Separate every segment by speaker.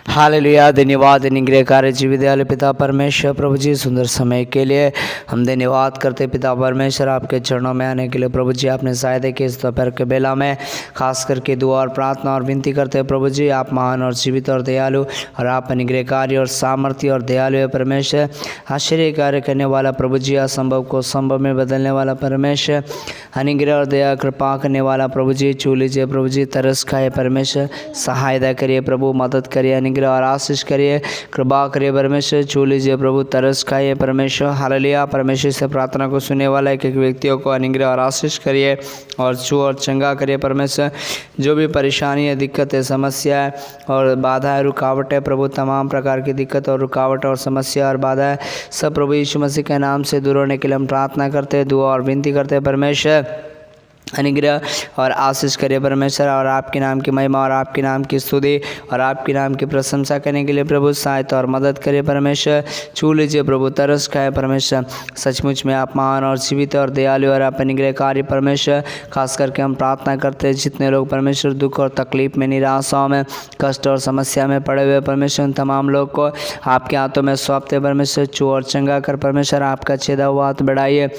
Speaker 1: Hallelujah. धन्यवाद निग्रह कार्य जी विद्यालय पिता परमेश्वर प्रभु जी सुंदर समय के लिए हम धन्यवाद करते पिता परमेश्वर आपके चरणों में आने के लिए प्रभु जी आपने सहायता की इस दोपहर के बेला में खास करके दुआ और प्रार्थना और विनती करते हैं प्रभु जी आप महान और जीवित और दयालु और आप निग्रह कार्य और सामर्थ्य और दयालु है परमेश्वर। आश्चर्य कार्य करने वाला प्रभु जी असंभव को संभव में बदलने वाला परमेश्वर। अनुग्रह और दया कृपा करने वाला प्रभु जी छू लीजिए प्रभु जी तरस खाए परमेश्वर सहायता करिए प्रभु मदद करिए अनुग्रह और आशीष करिए कृपा करिए परमेश्वर छू लीजिए प्रभु तरस खाइए परमेश्वर। हालेलुया। परमेश्वर से प्रार्थना को सुनने वाला एक एक व्यक्तियों को अनुग्रह और आशीष करिए और छू और चंगा करिए परमेश्वर। जो भी परेशानी है दिक्कत है समस्या है और बाधा है रुकावट है प्रभु तमाम प्रकार की दिक्कत और रुकावट और समस्या और बाधा है सब प्रभु यीशु मसीह के नाम से दूर होने के लिए हम प्रार्थना करते हैं दुआ और विनती करते हैं परमेश्वर। अनुग्रह और आशीष करिए परमेश्वर और आपके नाम की महिमा और आपके नाम की स्तुति और आपके नाम की प्रशंसा करने के लिए प्रभु सहायता और मदद करिए परमेश्वर। छू लीजिए प्रभु तरस खाए परमेश्वर। सचमुच में आप महान और जीवित और दयालु और आप अनुग्रह कार्य परमेश्वर। खास करके हम प्रार्थना करते हैं जितने लोग परमेश्वर दुख और तकलीफ में निराशाओं में कष्ट और समस्या में पड़े हुए परमेश्वर उन तमाम लोग को आपके हाथों में सौंपते परमेश्वर। छू और चंगा कर परमेश्वर आपका छेदा हुआ हाथ बढ़ाइए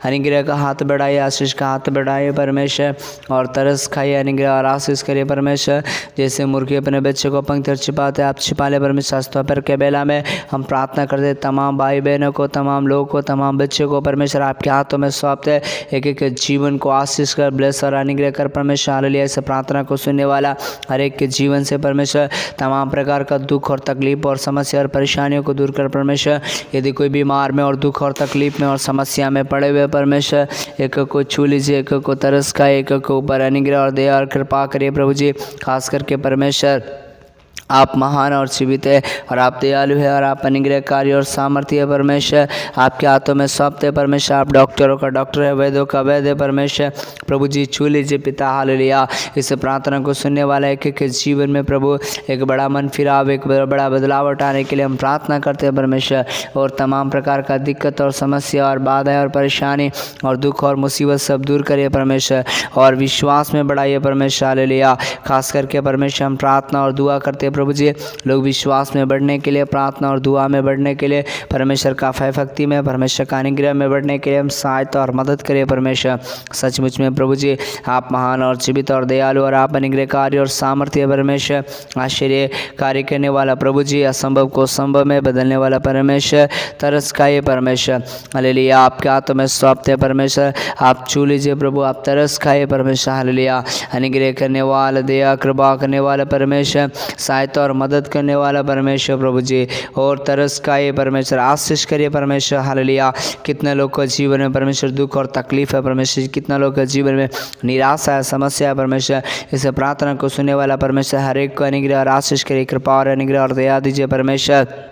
Speaker 1: अनुग्रह का हाथ बढ़ाइए आशीष का हाथ बढ़ाइए परमेश्वर और तरस खाइए अनुग्रह और आशीष करिए परमेश्वर। जैसे मुर्गी अपने बच्चे को पंख पर छिपाते आप छिपा ले परमेश्वर। दोपहर के बेला में हम प्रार्थना करते तमाम भाई बहनों को तमाम लोगों को तमाम बच्चों को परमेश्वर आपके हाथों में सौंपते एक एक जीवन को आशीष कर ब्लेस और अनुग्रह कर परमेश्वर। हालेलुया। इस प्रार्थना को सुनने वाला हर एक के जीवन से परमेश्वर तमाम प्रकार का दुख और तकलीफ और समस्या और परेशानियों को दूर कर परमेश्वर। यदि कोई बीमार में और दुख और तकलीफ में और समस्या में पड़े हुए परमेश्वर एक को छू लीजिए एक को तरस का एक के ऊपर अनुग्रह और दया और कृपा करिए प्रभु जी। खास करके परमेश्वर आप महान और जीवित है और आप दयालु है और आप अनुग्रह कार्य और सामर्थ्य है परमेश्वर। आपके हाथों में सौंपते परमेश्वर। आप डॉक्टरों का डॉक्टर है वैद्यों का वैद्य परमेश्वर। प्रभु जी छू लीजिए पिता। हालेलुया। इस प्रार्थना को सुनने वाला एक एक जीवन में प्रभु एक बड़ा मन फिराव एक बड़ा बदलाव उठाने के लिए हम प्रार्थना करते हैं परमेश्वर। और तमाम प्रकार का दिक्कत और समस्या और बाधा और परेशानी और दुख और मुसीबत सब दूर करिए परमेश्वर और विश्वास में बढ़ाइए परमेश्वर। हालेलुया। खास करके परमेश्वर हम प्रार्थना और दुआ करते प्रभु जी लोग विश्वास में बढ़ने के लिए प्रार्थना और दुआ में बढ़ने के लिए परमेश्वर का भक्ति में परमेश्वर का अनुग्रह में बढ़ने के लिए हम सहायता और मदद करिए परमेश्वर। सचमुच में प्रभु जी आप महान और जीवित और दयालु और आप अनुग्रह कार्य और सामर्थ्य परमेश्वर। आश्चर्य कार्य करने वाला प्रभु जी असंभव को संभव में बदलने वाला परमेश्वर। तरस खाइए परमेश्वर। हालेलुया। आपके हाथों में सौंपते परमेश्वर। आप छू लीजिए प्रभु आप तरस खाइए परमेश्वर। हालेलुया। अनुग्रह करने वाला दया कृपा करने वाला परमेश्वर सहायता और मदद करने वाला परमेश्वर प्रभु जी और तरस खाइए परमेश्वर आशीष करिए परमेश्वर। हालेलुया। कितने लोग के जीवन में परमेश्वर दुख और तकलीफ है परमेश्वर। कितना लोग के जीवन में निराशा है समस्या है परमेश्वर। इस प्रार्थना को सुनने वाला परमेश्वर हर एक को अनुग्रह और आशीष करिए कृपा और अनुग्रह और दया दीजिए परमेश्वर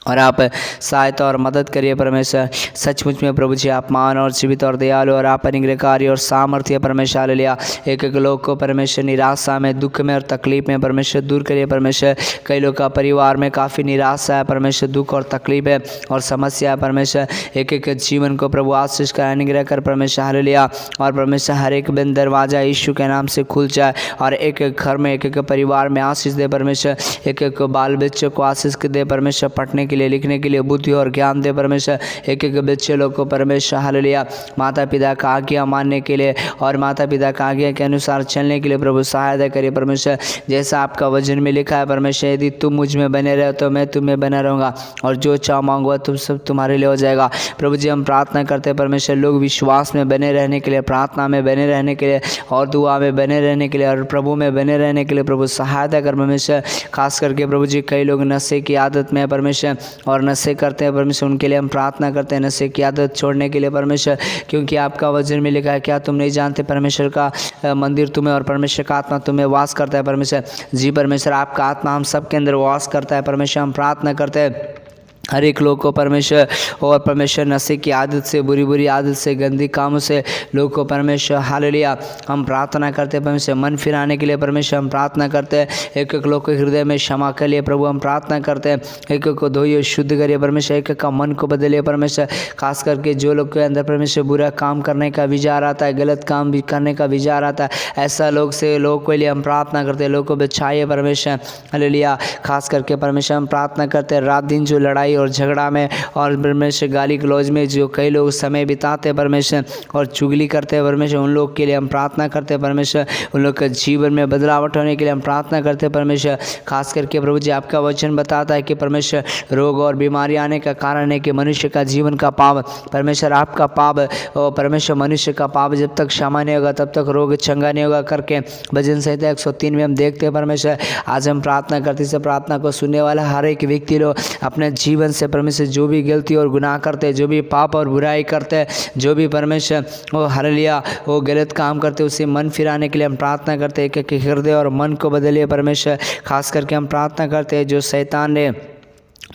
Speaker 1: और आप सहायता और मदद करिए परमेश्वर। सचमुच में प्रभु जी आप महान और जीवित और दयालु और आप अनुग्रह कार्य और सामर्थ्य परमेश्वर। हालेलुया। एक एक लोग को परमेश्वर निराशा में दुख में और तकलीफ में परमेश्वर दूर करिए परमेश्वर। कई लोग का परिवार में काफ़ी निराशा है परमेश्वर दुख और तकलीफ है और समस्या है परमेश्वर। एक एक जीवन को प्रभु आशीष का अनुग्रह कर परमेश्वर। हालेलुया। और परमेश्वर हर एक बंद दरवाजा यीशु के नाम से खुल जाए और एक एक घर में एक एक परिवार में आशीष दे परमेश्वर। एक एक बाल बच्चों को आशीष दे परमेश्वर। पढ़ने के लिए लिखने के लिए बुद्धि और ज्ञान दे परमेश्वर। एक एक बच्चे लोग को परमेश्वर। हालेलुया। माता पिता का आज्ञा मानने के लिए और माता पिता का आज्ञा के अनुसार चलने के लिए प्रभु सहायता करिए परमेश्वर। जैसा आपका वचन में लिखा है परमेश्वर यदि तुम मुझ में बने रहो तो मैं तुम में बना रहूँगा और जो चाहो मांगूंगा तुम सब तुम्हारे लिए हो जाएगा। प्रभु जी हम प्रार्थना करते हैं परमेश्वर लोग विश्वास में बने रहने के लिए प्रार्थना में बने रहने के लिए और दुआ में बने रहने के लिए और प्रभु में बने रहने के लिए प्रभु सहायता कर परमेश्वर। खास करके प्रभु जी कई लोग नशे की आदत में है परमेश्वर और नशे करते हैं परमेश्वर। उनके लिए हम प्रार्थना करते हैं नशे की आदत छोड़ने के लिए परमेश्वर। क्योंकि आपका वचन में लिखा है क्या तुम नहीं जानते परमेश्वर का मंदिर तुम्हें और परमेश्वर का आत्मा तुम्हें वास करता है परमेश्वर। जी परमेश्वर आपका आत्मा हम सब के अंदर वास करता है परमेश्वर। हम प्रार्थना करते हैं हर एक लोग को परमेश्वर और परमेश्वर नशे की आदत से, बुरी बुरी आदत से, गंदी कामों से लोग को परमेश्वर हालेलुया हम प्रार्थना करते हैं। परमेश्वर मन फिराने के लिए परमेश्वर हम प्रार्थना करते हैं। एक एक लोग के हृदय में क्षमा के लिए प्रभु हम प्रार्थना करते हैं। एक एक को धोइए, शुद्ध करिए परमेश्वर। एक एक का मन को बदलिए परमेश्वर। खास करके जो लोग के अंदर परमेश्वर बुरा काम करने का विचार आता है, गलत काम भी करने का विचार आता है, ऐसा लोग से लोग के लिए हम प्रार्थना करते हैं। लोग को बचाइए परमेश्वर हालेलुया। खास करके परमेश्वर हम प्रार्थना करते हैं। रात दिन जो लड़ाई और झगड़ा में और परमेश्वर गाली गलौज में जो कई लोग समय बिताते हैं परमेश्वर और चुगली करते हैं परमेश्वर, उन लोग के लिए हम प्रार्थना करते हैं परमेश्वर। उन लोग के जीवन में बदलावट होने के लिए हम प्रार्थना करते हैं परमेश्वर। खास करके प्रभु जी आपका वचन बताता है कि परमेश्वर रोग और बीमारी आने का कारण है कि मनुष्य का जीवन का पाप, परमेश्वर आपका पाप और परमेश्वर मनुष्य का पाप जब तक क्षमा नहीं होगा तब तक रोग चंगा नहीं होगा करके भजन संहिता 103 में हम देखते हैं परमेश्वर। आज हम प्रार्थना करते हैं, प्रार्थना को सुनने वाला हर एक व्यक्ति लोग अपने जीवन से परमेश्वर जो भी गलती और गुनाह करते हैं, जो भी पाप और बुराई करते हैं, जो भी परमेश्वर वो हालेलुया वो गलत काम करते हैं, उसे मन फिराने के लिए हम प्रार्थना करते हैं कि हृदय और मन को बदलिए परमेश्वर। खास करके हम प्रार्थना करते हैं जो शैतान ने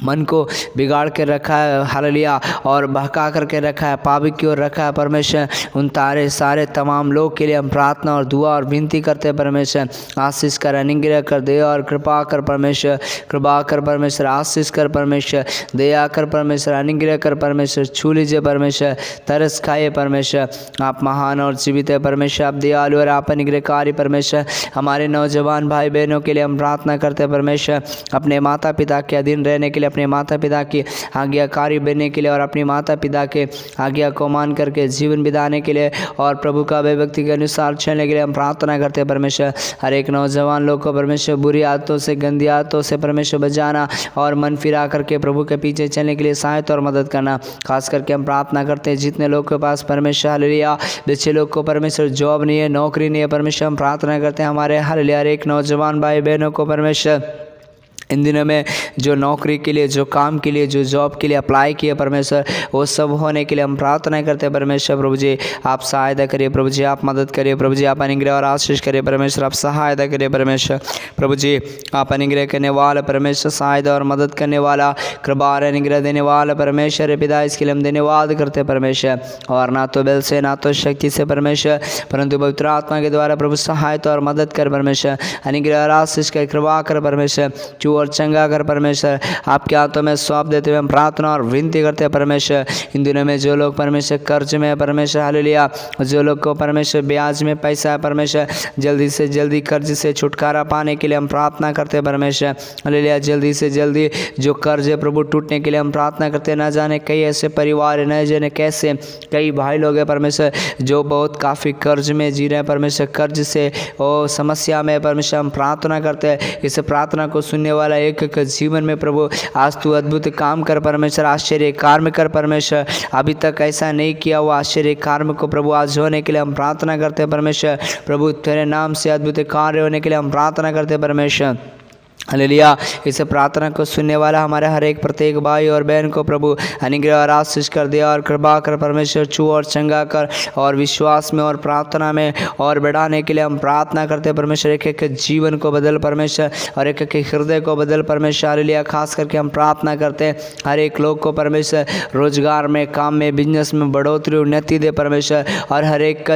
Speaker 1: मन को बिगाड़ के रखा है हालेलुया और बहका करके रखा है, पाप की ओर रखा है परमेश्वर, उन सारे तमाम लोग के लिए हम प्रार्थना और दुआ और विनती करते हैं परमेश्वर। आशीष कर, अनुग्रह कर, दया और कृपा कर परमेश्वर। कृपा कर परमेश्वर, आशीष कर परमेश्वर, दया कर परमेश्वर, अनुग्रह कर परमेश्वर। छू लीजिए परमेश्वर, तरस खाइए परमेश्वर। आप महान और जीवित है परमेश्वर, आप दयालु और आप अनुग्रहकारी परमेश्वर। हमारे नौजवान भाई बहनों के लिए हम प्रार्थना करते हैं परमेश्वर। अपने माता पिता के अधीन रहने के लिए, अपने माता पिता की आज्ञाकारी बनने के लिए और अपने माता पिता के आज्ञा को मान करके जीवन बिताने के लिए और प्रभु का व्यक्ति के अनुसार चलने के लिए हम प्रार्थना करते हैं परमेश्वर। हर एक नौजवान लोग को परमेश्वर बुरी आदतों से, गंदी आदतों से परमेश्वर बचाना और मन फिरा करके प्रभु के पीछे चलने के लिए सहायता और मदद करना। खास करके हम प्रार्थना करते हैं जितने लोग के पास परमेश्वर हालेलुया बच्चे लोग को परमेश्वर जॉब नहीं है, नौकरी नहीं है परमेश्वर, हम प्रार्थना करते हैं हमारे हालेलुया हर एक नौजवान भाई बहनों को परमेश्वर इन दिनों में जो नौकरी के लिए, जो काम के लिए, जो जॉब के लिए अप्लाई किए परमेश्वर, वो सब होने के लिए हम प्रार्थना करते हैं परमेश्वर। प्रभु जी आप सहायता करिए, प्रभु जी आप मदद करिए, प्रभु जी आप अनुग्रह और आशीष करिए परमेश्वर, आप सहायता करिए परमेश्वर। प्रभु जी आप अनुग्रह करने वाला परमेश्वर, सहायता और मदद करने वाला, कृपा और अनुग्रह देने वाला परमेश्वर पिता, इसके लिए हम धन्यवाद करते हैं परमेश्वर। और ना तो बल से, ना तो शक्ति से परमेश्वर, परंतु पवित्र आत्मा के द्वारा प्रभु सहायता और मदद कर परमेश्वर, अनुग्रह और आशीष कर, कृपा कर परमेश्वर, और चंगा कर परमेश्वर। आपके हाथों में सौंप देते हुए हम प्रार्थना और विनती करते हैं परमेश्वर। इन दिनों में जो लोग परमेश्वर कर्ज में है परमेश्वर हालेलुया, जो लोग को परमेश्वर ब्याज में पैसा है परमेश्वर, जल्दी से जल्दी कर्ज से छुटकारा पाने के लिए हम प्रार्थना करते हैं परमेश्वर हालेलुया। जल्दी से जल्दी जो कर्ज है प्रभु टूटने के लिए हम प्रार्थना करते हैं। न जाने कई ऐसे परिवार है, न जाने कैसे कई भाई लोग हैं परमेश्वर जो बहुत काफ़ी कर्ज में जी रहे हैं परमेश्वर, कर्ज से और समस्या में परमेश्वर हम प्रार्थना करते हैं। इस प्रार्थना को सुनने वाला एक एक जीवन में प्रभु आज तू अद्भुत काम कर परमेश्वर, आश्चर्य कार्य कर परमेश्वर। अभी तक ऐसा नहीं किया हुआ आश्चर्य कार्य को प्रभु आज होने के लिए हम प्रार्थना करते हैं परमेश्वर। प्रभु तेरे नाम से अद्भुत कार्य होने के लिए हम प्रार्थना करते हैं परमेश्वर हालेलुया। इस प्रार्थना को सुनने वाला हमारे हर एक प्रत्येक भाई और बहन को प्रभु अनुग्रह और आशीष कर दिया और कृपा कर परमेश्वर, छू और चंगा कर और विश्वास में और प्रार्थना में और बढ़ाने के लिए हम प्रार्थना करते हैं परमेश्वर। एक एक जीवन को बदल परमेश्वर और एक एक हृदय को बदल परमेश्वर हालेलुया। खास करके हम प्रार्थना करते हैं हर एक लोग को परमेश्वर रोजगार में, काम में, बिजनेस में बढ़ोतरी उन्नति दे परमेश्वर और हर एक का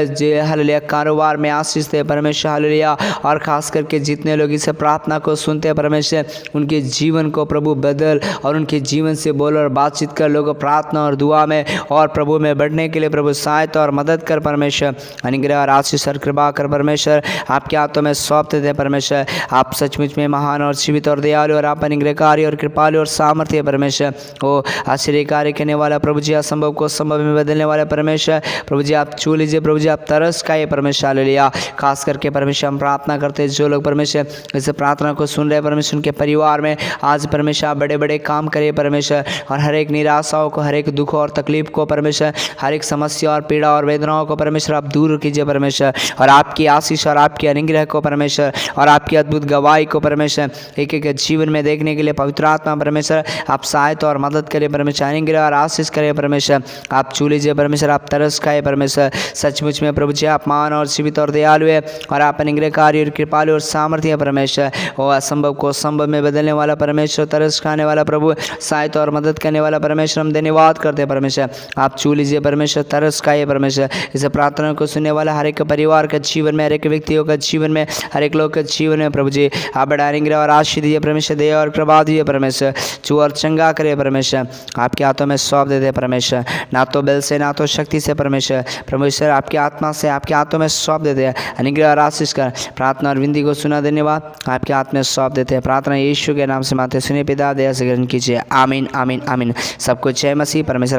Speaker 1: हालेलुया कारोबार में आशीष दे परमेश्वर हालेलुया। और खास करके जितने लोग इस प्रार्थना को सुनते परमेश्वर उनके जीवन को प्रभु बदल और उनके जीवन से बोल और बातचीत कर लोगों प्रार्थना और दुआ में और प्रभु में बढ़ने के लिए प्रभु सहायता और मदद कर परमेश्वर, अनुग्रह और आशीष और कृपा कर परमेश्वर। आपके हाथों में सौंपते थे परमेश्वर। आप सचमुच में महान और जीवित और दयालु और आप अनुग्रहकारी और कृपालु और सामर्थ्य परमेश्वर। ओ आश्चर्य कार्य करने वाला प्रभु जी, असंभव को संभव में बदलने वाला परमेश्वर। प्रभु जी आप छू लीजिए, प्रभु जी आप तरस खाइए परमेश्वर हालेलुया। खास करके परमेश्वर हम प्रार्थना करते हैं जो लोग परमेश्वर इस प्रार्थना को सुन रहे परमेश्वर, उनके परिवार में आज परमेश्वर बड़े बड़े काम करे परमेश्वर और हर एक निराशाओं को, हर एक दुख और तकलीफ को परमेश्वर, हर एक समस्या और पीड़ा और वेदनाओं को परमेश्वर आप दूर कीजिए परमेश्वर। और आपकी आशीष और आपकी अनुग्रह को परमेश्वर और आपकी अद्भुत गवाही को परमेश्वर एक एक जीवन में देखने के लिए पवित्र आत्मा परमेश्वर आप सहायता और मदद करें परमेश्वर, अनुग्रह और आशीष करें परमेश्वर। आप छू लीजिए परमेश्वर, आप तरस खाए परमेश्वर। सचमुच में प्रभु जी आप महान और जीवित और दयालु है और आप अनुग्रहकारी और कृपालु और सामर्थ्य परमेश्वर। और असंभव को संभव में बदलने वाला परमेश्वर, तरस खाने वाला प्रभु, सहायता और मदद करने वाला परमेश्वर, हम धन्यवाद करते हैं परमेश्वर। आप छू लीजिए परमेश्वर, तरस खाइए परमेश्वर। इस प्रार्थना को सुनने वाला हर एक परिवार के जीवन में, हर एक व्यक्तियों के जीवन में, हर एक लोग के जीवन में प्रभु जी आप बढ़ाएंगे और आशीष दीजिए परमेश्वर, दे और कृपा दीजिए परमेश्वर। छू और चंगा करे परमेश्वर, आपके हाथों में सौंप देते परमेश्वर। ना तो बल से ना तो शक्ति से परमेश्वर, परमेश्वर आपकी आत्मा से आपके हाथों में सौंप देते हैं। अनुग्रह और आशीष कर प्रार्थना और विनती को सुना, धन्यवाद। आपके हाथ में सौंप देते हैं। प्रार्थना यीशु के नाम से माते सुनिए पिता, दया से ग्रहण कीजिए। आमीन आमीन आमीन। सब कुछ है मसीह परमेश्वर।